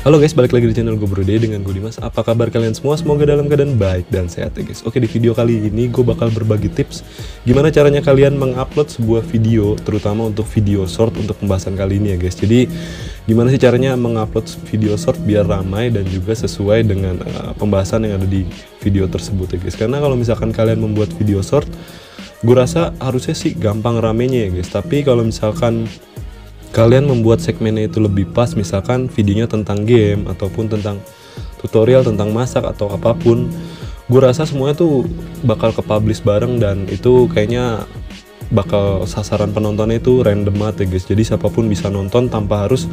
Halo guys, balik lagi di channel gue Brode dengan gue Dimas. Apa kabar kalian semua? Semoga dalam keadaan baik dan sehat ya guys. Oke, di video kali ini gue bakal berbagi tips gimana caranya kalian mengupload sebuah video, terutama untuk video short untuk pembahasan kali ini ya guys. Jadi gimana sih caranya mengupload video short biar ramai dan juga sesuai dengan pembahasan yang ada di video tersebut ya guys. Karena kalau misalkan kalian membuat video short, gue rasa harusnya sih gampang ramenya ya guys. Tapi kalau misalkan kalian membuat segmennya itu lebih pas, misalkan videonya tentang game ataupun tentang tutorial tentang masak atau apapun, gue rasa semuanya tuh bakal ke-publish bareng dan itu kayaknya bakal sasaran penontonnya itu random banget ya guys. Jadi siapapun bisa nonton tanpa harus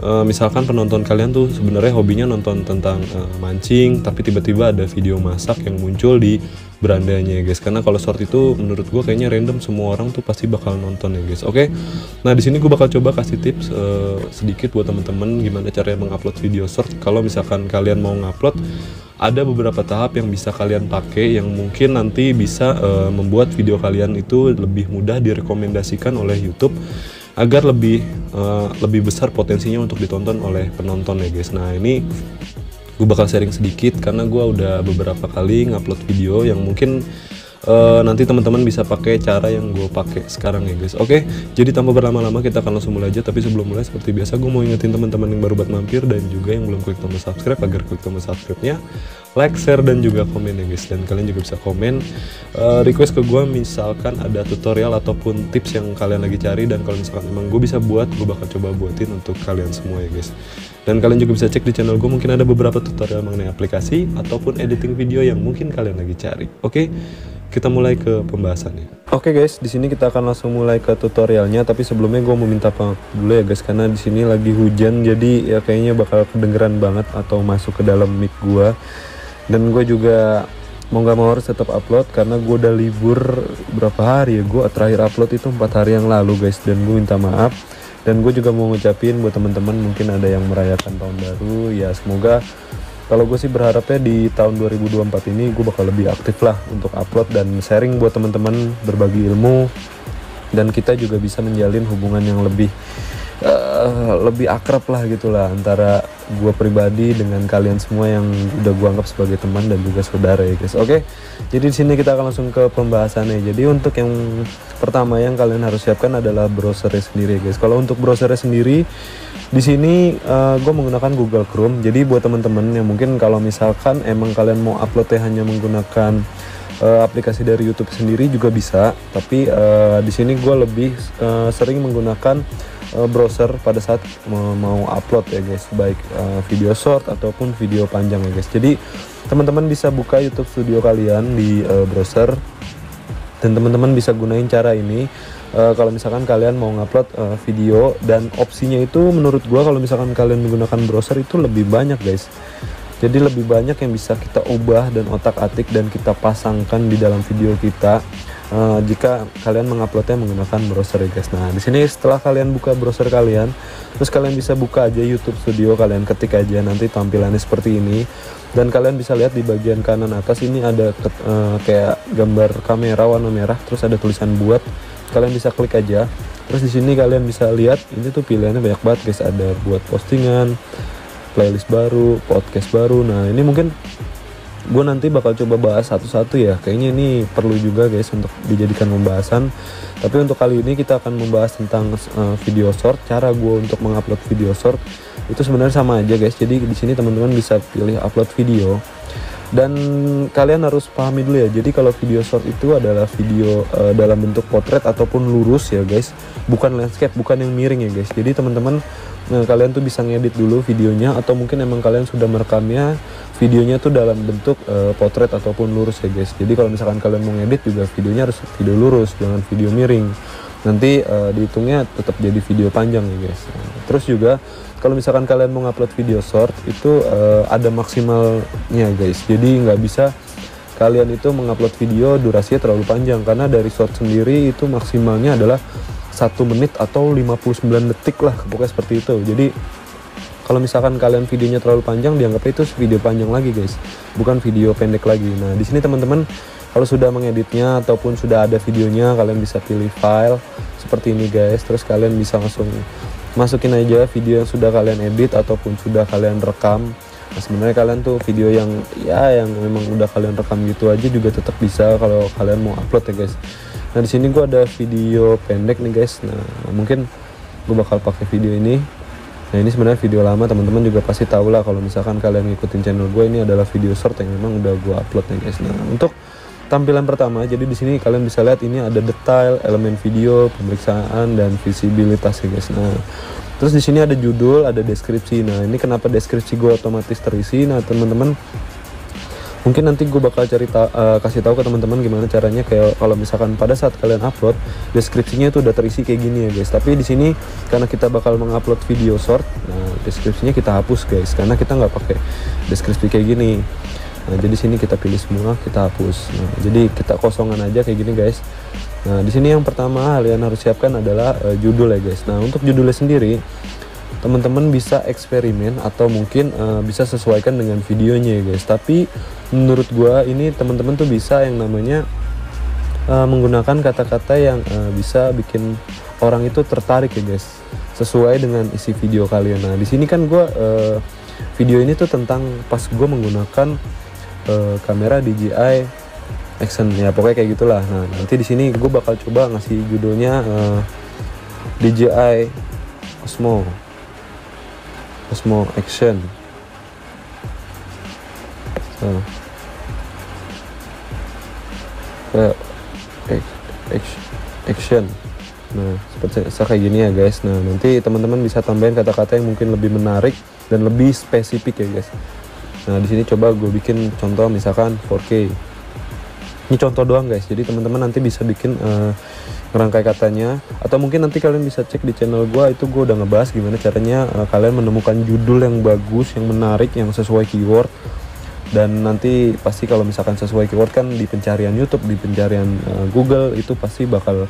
misalkan penonton kalian tuh sebenarnya hobinya nonton tentang mancing, tapi tiba-tiba ada video masak yang muncul di berandanya ya guys. Karena kalau short itu menurut gue kayaknya random, semua orang tuh pasti bakal nonton ya guys. Oke, nah di sini gue bakal coba kasih tips sedikit buat temen-temen gimana caranya mengupload video short. Kalau misalkan kalian mau ngupload, ada beberapa tahap yang bisa kalian pakai yang mungkin nanti bisa membuat video kalian itu lebih mudah direkomendasikan oleh YouTube agar lebih besar potensinya untuk ditonton oleh penonton ya guys. Nah ini gue bakal sharing sedikit karena gue udah beberapa kali ngupload video yang mungkin nanti teman-teman bisa pakai cara yang gue pakai sekarang ya guys. Oke, jadi tanpa berlama-lama kita akan langsung mulai aja. Tapi sebelum mulai seperti biasa gue mau ingetin teman-teman yang baru buat mampir dan juga yang belum klik tombol subscribe agar klik tombol subscribe-nya, like, share, dan juga komen ya guys. Dan kalian juga bisa komen request ke gue misalkan ada tutorial ataupun tips yang kalian lagi cari, dan kalau misalkan emang gue bisa buat, gue bakal coba buatin untuk kalian semua ya guys. Dan kalian juga bisa cek di channel gue, mungkin ada beberapa tutorial mengenai aplikasi ataupun editing video yang mungkin kalian lagi cari. Oke, kita mulai ke pembahasannya. Oke guys, di sini kita akan langsung mulai ke tutorialnya. Tapi sebelumnya gue mau minta maaf dulu ya guys, karena di sini lagi hujan, jadi ya kayaknya bakal kedengeran banget atau masuk ke dalam mic gue. Dan gue juga mau nggak mau harus tetap upload karena gue udah libur berapa hari ya. Gue terakhir upload itu 4 hari yang lalu guys, dan gue minta maaf. Dan gue juga mau ngucapin buat teman-teman mungkin ada yang merayakan tahun baru ya, semoga, kalau gue sih berharapnya di tahun 2024 ini gue bakal lebih aktif lah untuk upload dan sharing buat teman-teman, berbagi ilmu, dan kita juga bisa menjalin hubungan yang lebih akrab lah gitulah antara gue pribadi dengan kalian semua yang udah gue anggap sebagai teman dan juga saudara ya guys. Oke, jadi di sini kita akan langsung ke pembahasannya. Jadi untuk yang pertama yang kalian harus siapkan adalah browsernya sendiri ya guys. Kalau untuk browsernya sendiri, di sini gue menggunakan Google Chrome. Jadi buat teman-teman yang mungkin kalau misalkan emang kalian mau uploadnya hanya menggunakan aplikasi dari YouTube sendiri juga bisa, tapi di sini gue lebih sering menggunakan browser pada saat mau upload ya guys, baik video short ataupun video panjang ya guys. Jadi teman-teman bisa buka YouTube Studio kalian di browser, dan teman-teman bisa gunain cara ini kalau misalkan kalian mau ngupload video. Dan opsinya itu menurut gue kalau misalkan kalian menggunakan browser itu lebih banyak guys. Jadi lebih banyak yang bisa kita ubah dan otak-atik dan kita pasangkan di dalam video kita jika kalian menguploadnya menggunakan browser ya guys. Nah di sini setelah kalian buka browser kalian, terus kalian bisa buka aja YouTube Studio, kalian ketik aja nanti tampilannya seperti ini. Dan kalian bisa lihat di bagian kanan atas ini ada kayak gambar kamera warna merah, terus ada tulisan buat. Kalian bisa klik aja. Terus di sini kalian bisa lihat ini tuh pilihannya banyak banget guys. Ada buat postingan, playlist baru, podcast baru. Nah ini mungkin gue nanti bakal coba bahas satu-satu ya. Kayaknya ini perlu juga guys untuk dijadikan pembahasan. Tapi untuk kali ini kita akan membahas tentang video short. Cara gue untuk mengupload video short itu sebenarnya sama aja guys. Jadi di sini teman-teman bisa pilih upload video. Dan kalian harus pahami dulu ya, jadi kalau video short itu adalah video dalam bentuk potret ataupun lurus ya guys, bukan landscape, bukan yang miring ya guys. Jadi teman-teman kalian tuh bisa ngedit dulu videonya, atau mungkin emang kalian sudah merekamnya videonya tuh dalam bentuk potret ataupun lurus ya guys. Jadi kalau misalkan kalian mau ngedit juga videonya harus video lurus, jangan video miring. Nanti dihitungnya tetap jadi video panjang ya guys. Terus juga kalau misalkan kalian mau ngupload video short itu ada maksimalnya guys. Jadi nggak bisa kalian itu mengupload video durasinya terlalu panjang, karena dari short sendiri itu maksimalnya adalah 1 menit atau 59 detik lah, pokoknya seperti itu. Jadi kalau misalkan kalian videonya terlalu panjang, dianggap itu video panjang lagi guys, bukan video pendek lagi. Nah di sini teman-teman kalau sudah mengeditnya ataupun sudah ada videonya, kalian bisa pilih file seperti ini guys. Terus kalian bisa langsung masukin aja video yang sudah kalian edit ataupun sudah kalian rekam. Nah, sebenarnya kalian tuh video yang yang memang udah kalian rekam gitu aja juga tetap bisa kalau kalian mau upload ya guys. Nah di sini gue ada video pendek nih guys. Nah mungkin gue bakal pakai video ini. Nah ini sebenarnya video lama, teman-teman juga pasti tahu lah kalau misalkan kalian ngikutin channel gue, ini adalah video short yang memang udah gue upload nih guys. Nah untuk tampilan pertama, jadi di sini kalian bisa lihat ini ada detail, elemen video, pemeriksaan dan visibilitas ya guys. Nah terus di sini ada judul, ada deskripsi. Nah ini kenapa deskripsi gue otomatis terisi. Nah teman-teman mungkin nanti gue bakal kasih tahu ke teman-teman gimana caranya, kayak kalau misalkan pada saat kalian upload deskripsinya itu udah terisi kayak gini ya guys. Tapi di sini karena kita bakal mengupload video short, nah deskripsinya kita hapus guys, karena kita nggak pakai deskripsi kayak gini. Nah jadi sini kita pilih semua, kita hapus. Nah jadi kita kosongan aja kayak gini guys. Nah di sini yang pertama kalian harus siapkan adalah judul ya guys. Nah untuk judulnya sendiri teman-teman bisa eksperimen atau mungkin bisa sesuaikan dengan videonya ya guys. Tapi menurut gua ini teman-teman tuh bisa yang namanya menggunakan kata-kata yang bisa bikin orang itu tertarik ya guys, sesuai dengan isi video kalian. Nah di sini kan gua video ini tuh tentang pas gua menggunakan kamera DJI Action ya, pokoknya kayak gitulah. Nah nanti di sini gue bakal coba ngasih judulnya DJI Osmo Action. Action. Nah seperti kayak gini ya guys. Nah nanti teman-teman bisa tambahin kata-kata yang mungkin lebih menarik dan lebih spesifik ya guys. Nah di sini coba gue bikin contoh misalkan 4K. Ini contoh doang guys, jadi teman-teman nanti bisa bikin ngerangkai katanya, atau mungkin nanti kalian bisa cek di channel gue, itu gue udah ngebahas gimana caranya kalian menemukan judul yang bagus, yang menarik, yang sesuai keyword. Dan nanti pasti kalau misalkan sesuai keyword kan di pencarian YouTube, di pencarian Google itu pasti bakal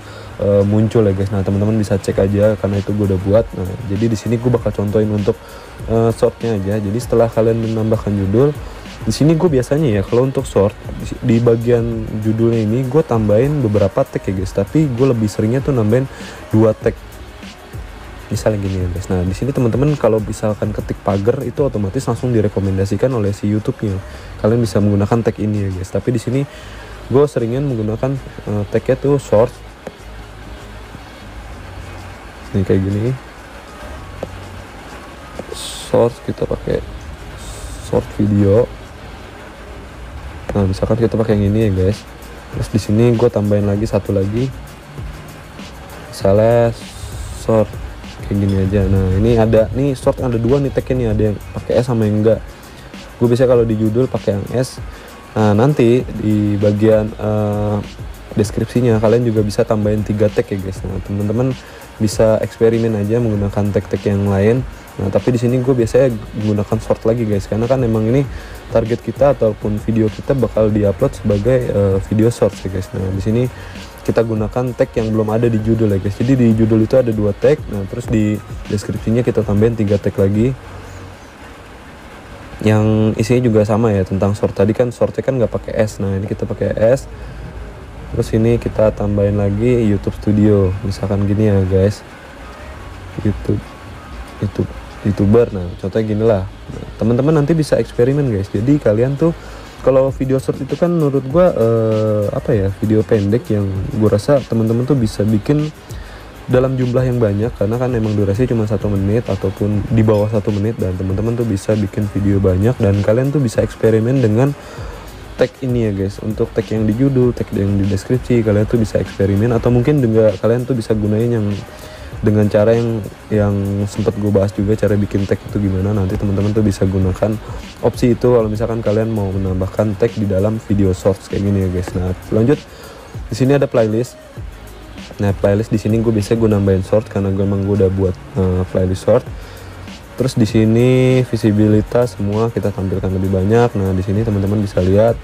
muncul ya guys. Nah teman-teman bisa cek aja karena itu gue udah buat. Nah jadi di sini gue bakal contohin untuk shortnya aja. Jadi setelah kalian menambahkan judul, di sini gue biasanya ya kalau untuk short di bagian judulnya ini gue tambahin beberapa tag ya guys. Tapi gue lebih seringnya tuh nambahin 2 tag. Misalnya gini ya guys. Nah di sini teman-teman kalau misalkan ketik pagar itu otomatis langsung direkomendasikan oleh si YouTube-nya. Kalian bisa menggunakan tag ini ya guys. Tapi di sini gue seringnya menggunakan tagnya tuh short. Ini kayak gini. Short, kita pakai short video. Nah misalkan kita pakai yang ini ya guys. Terus di sini gue tambahin lagi satu lagi, misalnya short kayak gini aja. Nah ini ada nih short, ada 2 nih tagnya nih, ada yang pakai S sama yang enggak. Gue biasanya kalau di judul pakai yang S. Nah nanti di bagian deskripsinya kalian juga bisa tambahin 3 tag ya guys. Nah teman-teman bisa eksperimen aja menggunakan tag-tag yang lain. Nah tapi di sini gue biasanya menggunakan short lagi guys, karena kan emang ini target kita ataupun video kita bakal diupload sebagai video short ya guys. Nah di sini kita gunakan tag yang belum ada di judul ya guys. Jadi di judul itu ada 2 tag. Nah terus di deskripsinya kita tambahin 3 tag lagi yang isinya juga sama ya, tentang short. Tadi kan shortnya kan nggak pakai S. Nah ini kita pakai S. Terus ini kita tambahin lagi YouTube Studio, misalkan gini ya guys, YouTuber. Nah contohnya gini lah. Nah, teman-teman nanti bisa eksperimen guys. Jadi kalian tuh kalau video short itu kan menurut gue video pendek yang gue rasa teman-teman tuh bisa bikin dalam jumlah yang banyak, karena kan emang durasi cuma 1 menit ataupun di bawah 1 menit, dan teman-teman tuh bisa bikin video banyak dan kalian tuh bisa eksperimen dengan tag ini ya guys. Untuk tag yang di judul, tag yang di deskripsi, kalian tuh bisa eksperimen, atau mungkin juga kalian tuh bisa gunain yang dengan cara yang sempat gue bahas juga, cara bikin tag itu gimana. Nanti teman-teman tuh bisa gunakan opsi itu kalau misalkan kalian mau menambahkan tag di dalam video shorts kayak gini ya guys. Nah lanjut, di sini ada playlist. Nah playlist di sini gue nambahin short karena gue udah buat playlist short. Terus di sini visibilitas semua kita tampilkan lebih banyak. Nah di sini teman-teman bisa lihat.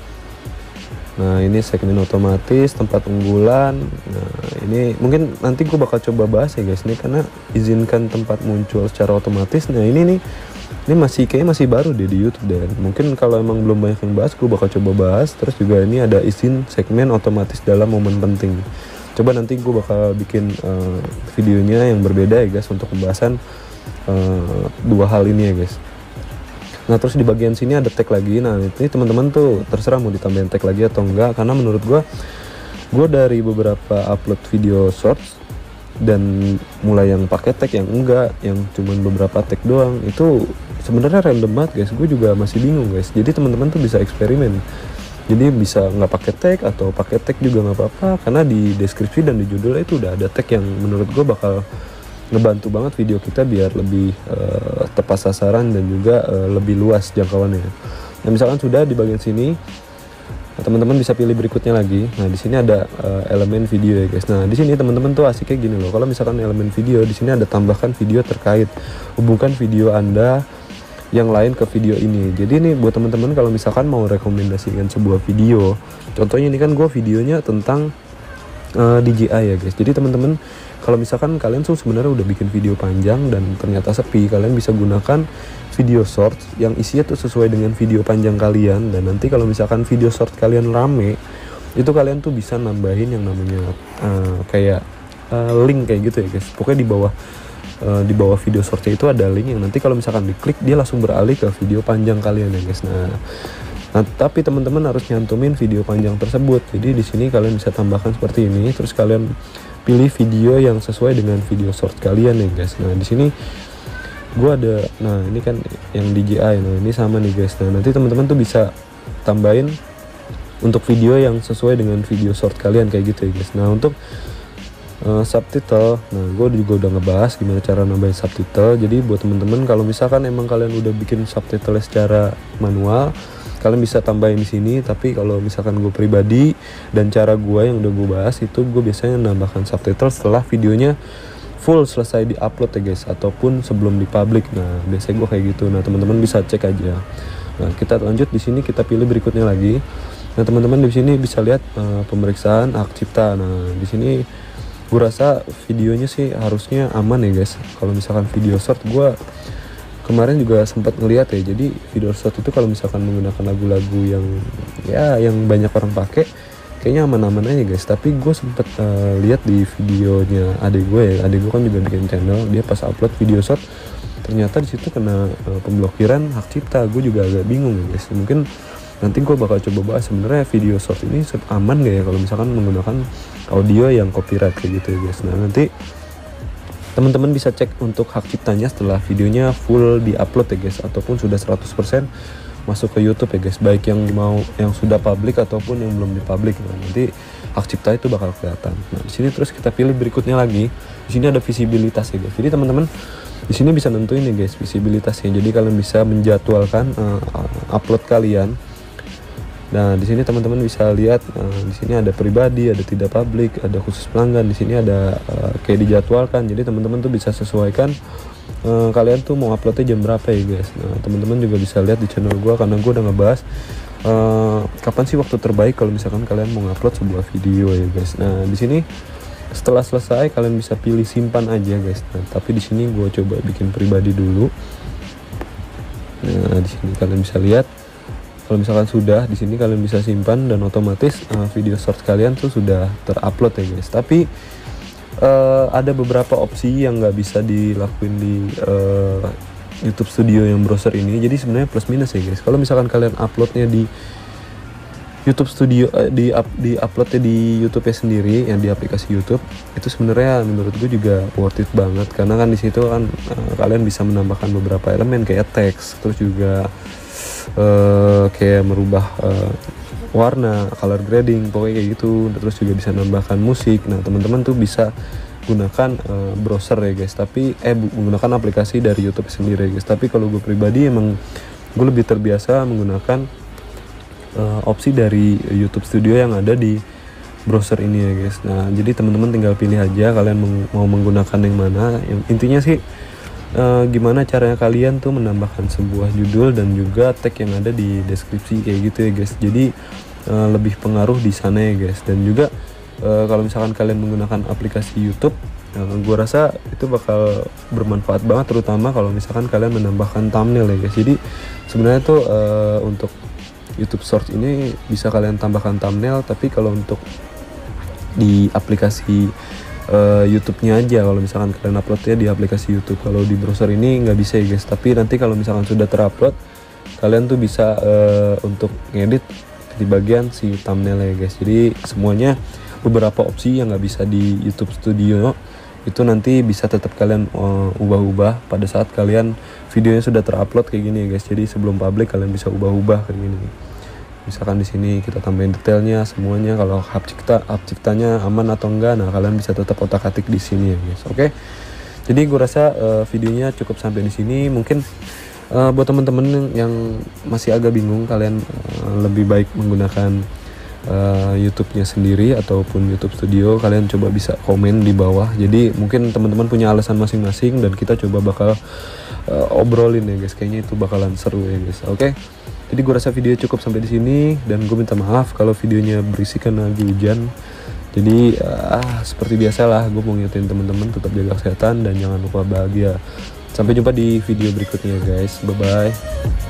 Nah ini segmen otomatis, tempat unggulan. Nah ini mungkin nanti gue bakal coba bahas ya guys, ini karena izinkan tempat muncul secara otomatis. Nah ini kayaknya masih baru deh di YouTube deh. Mungkin kalau emang belum banyak yang bahas, gue bakal coba bahas. Terus juga ini ada izin segmen otomatis dalam momen penting. Coba nanti gue bakal bikin videonya yang berbeda ya guys, untuk pembahasan dua hal ini ya guys. Nah terus di bagian sini ada tag lagi. Nah ini teman-teman tuh terserah mau ditambahin tag lagi atau enggak, karena menurut gue dari beberapa upload video shorts dan mulai yang pakai tag, yang enggak, yang cuman beberapa tag doang, itu sebenarnya random banget guys. Gue juga masih bingung guys. Jadi teman-teman tuh bisa eksperimen. Jadi bisa nggak pakai tag atau pakai tag juga nggak apa-apa, karena di deskripsi dan di judulnya itu udah ada tag yang menurut gue bakal ngebantu banget video kita biar lebih tepat sasaran dan juga lebih luas jangkauannya. Nah misalkan sudah di bagian sini, teman-teman bisa pilih berikutnya lagi. Nah di sini ada elemen video ya guys. Nah di sini teman-teman tuh asiknya gini loh. Kalau misalkan elemen video, di sini ada tambahkan video terkait, hubungkan video Anda yang lain ke video ini. Jadi ini buat teman-teman kalau misalkan mau rekomendasikan sebuah video, contohnya ini kan gue videonya tentang DJI ya guys. Jadi teman-teman kalau misalkan kalian tuh sebenarnya udah bikin video panjang dan ternyata sepi, kalian bisa gunakan video short yang isinya tuh sesuai dengan video panjang kalian. Dan nanti kalau misalkan video short kalian rame, itu kalian tuh bisa nambahin yang namanya kayak link kayak gitu ya guys. Pokoknya di bawah video shortnya itu ada link yang nanti kalau misalkan diklik dia langsung beralih ke video panjang kalian ya guys. Nah tapi teman-teman harus nyantumin video panjang tersebut. Jadi di sini kalian bisa tambahkan seperti ini, terus kalian pilih video yang sesuai dengan video short kalian ya guys. Nah di sini gue ada, nah ini kan yang DJI, nah ini sama nih guys. Nah nanti teman-teman tuh bisa tambahin untuk video yang sesuai dengan video short kalian kayak gitu ya guys. Nah untuk subtitle, nah gue juga udah ngebahas gimana cara nambahin subtitle. Jadi buat temen-temen kalau misalkan emang kalian udah bikin subtitle secara manual, kalian bisa tambahin di sini. Tapi kalau misalkan gue pribadi dan cara gue yang udah gue bahas itu, gue biasanya nambahkan subtitle setelah videonya full selesai di upload ya guys, ataupun sebelum di public. Nah biasanya gue kayak gitu. Nah teman-teman bisa cek aja. Nah kita lanjut di sini, kita pilih berikutnya lagi. Nah teman-teman di sini bisa lihat pemeriksaan hak cipta. Nah di sini gue rasa videonya sih harusnya aman ya guys. Kalau misalkan video short, gue kemarin juga sempat ngeliat ya, jadi video short itu kalau misalkan menggunakan lagu-lagu yang banyak orang pakai, kayaknya aman-aman aja guys. Tapi gue sempet lihat di videonya adik gue ya, adik gue kan juga bikin channel, dia pas upload video short ternyata di situ kena pemblokiran hak cipta. Gue juga agak bingung ya guys. Mungkin nanti gue bakal coba bahas sebenarnya video short ini aman gak ya kalau misalkan menggunakan audio yang copyright kayak gitu ya guys. Nah nanti teman-teman bisa cek untuk hak ciptanya setelah videonya full di-upload ya guys, ataupun sudah 100% masuk ke YouTube ya guys, baik yang sudah publik ataupun yang belum di-publik. Nah, nanti hak cipta itu bakal kelihatan. Nah, di sini terus kita pilih berikutnya lagi. Di sini ada visibilitas ya guys. Jadi teman-teman di sini bisa nentuin ya guys visibilitasnya. Jadi kalian bisa menjadwalkan upload kalian. Nah, di sini teman-teman bisa lihat di sini ada pribadi, ada tidak publik, ada khusus pelanggan. Di sini ada kayak dijadwalkan. Jadi teman-teman tuh bisa sesuaikan kalian tuh mau uploadnya jam berapa ya guys. Nah, teman-teman juga bisa lihat di channel gua, karena gua udah ngebahas kapan sih waktu terbaik kalau misalkan kalian mau upload sebuah video ya guys. Nah, di sini setelah selesai kalian bisa pilih simpan aja guys. Nah, tapi di sini gua coba bikin pribadi dulu. Nah, di sini kalian bisa lihat. Kalau misalkan sudah, di sini kalian bisa simpan dan otomatis video short kalian tuh sudah terupload ya guys. Tapi ada beberapa opsi yang nggak bisa dilakuin di YouTube Studio yang browser ini. Jadi sebenarnya plus minus ya guys. Kalau misalkan kalian uploadnya di YouTube Studio, di uploadnya di YouTube-nya sendiri, yang di aplikasi YouTube, itu sebenarnya menurut gue juga worth it banget. Karena kan di situ kan kalian bisa menambahkan beberapa elemen kayak teks, terus juga kayak merubah warna, color grading, pokoknya kayak gitu. Terus juga bisa nambahkan musik. Nah teman-teman tuh bisa gunakan browser ya guys, tapi menggunakan aplikasi dari YouTube sendiri ya guys. Tapi kalau gue pribadi emang gue lebih terbiasa menggunakan opsi dari YouTube Studio yang ada di browser ini ya guys. Nah jadi teman-teman tinggal pilih aja kalian mau menggunakan yang mana. Yang intinya sih gimana caranya kalian tuh menambahkan sebuah judul dan juga tag yang ada di deskripsi kayak gitu ya guys. Jadi lebih pengaruh di sana ya guys. Dan juga kalau misalkan kalian menggunakan aplikasi YouTube, gue rasa itu bakal bermanfaat banget, terutama kalau misalkan kalian menambahkan thumbnail ya guys. Jadi sebenarnya tuh untuk YouTube Short ini bisa kalian tambahkan thumbnail, tapi kalau untuk di aplikasi YouTube-nya aja. Kalau misalkan kalian uploadnya di aplikasi YouTube, kalau di browser ini nggak bisa ya guys. Tapi nanti kalau misalkan sudah terupload, kalian tuh bisa untuk ngedit di bagian si thumbnail ya guys. Jadi semuanya, beberapa opsi yang nggak bisa di YouTube Studio itu nanti bisa tetap kalian ubah-ubah pada saat kalian videonya sudah terupload kayak gini ya guys. Jadi sebelum publik kalian bisa ubah-ubah kayak gini. Misalkan di sini kita tambahin detailnya semuanya, kalau hak ciptanya aman atau enggak, nah kalian bisa tetap otak-atik di sini ya guys. Oke. Jadi gue rasa videonya cukup sampai di sini. Mungkin buat teman-teman yang masih agak bingung, kalian lebih baik menggunakan YouTube-nya sendiri ataupun YouTube Studio, kalian coba bisa komen di bawah. Jadi mungkin teman-teman punya alasan masing-masing dan kita coba bakal obrolin ya guys. Kayaknya itu bakalan seru ya guys. Oke. Jadi gue rasa video cukup sampai di sini, dan gue minta maaf kalau videonya berisik karena lagi hujan. Jadi seperti biasa lah, gue mau ngingetin teman-teman tetap jaga kesehatan dan jangan lupa bahagia. Sampai jumpa di video berikutnya guys. Bye bye.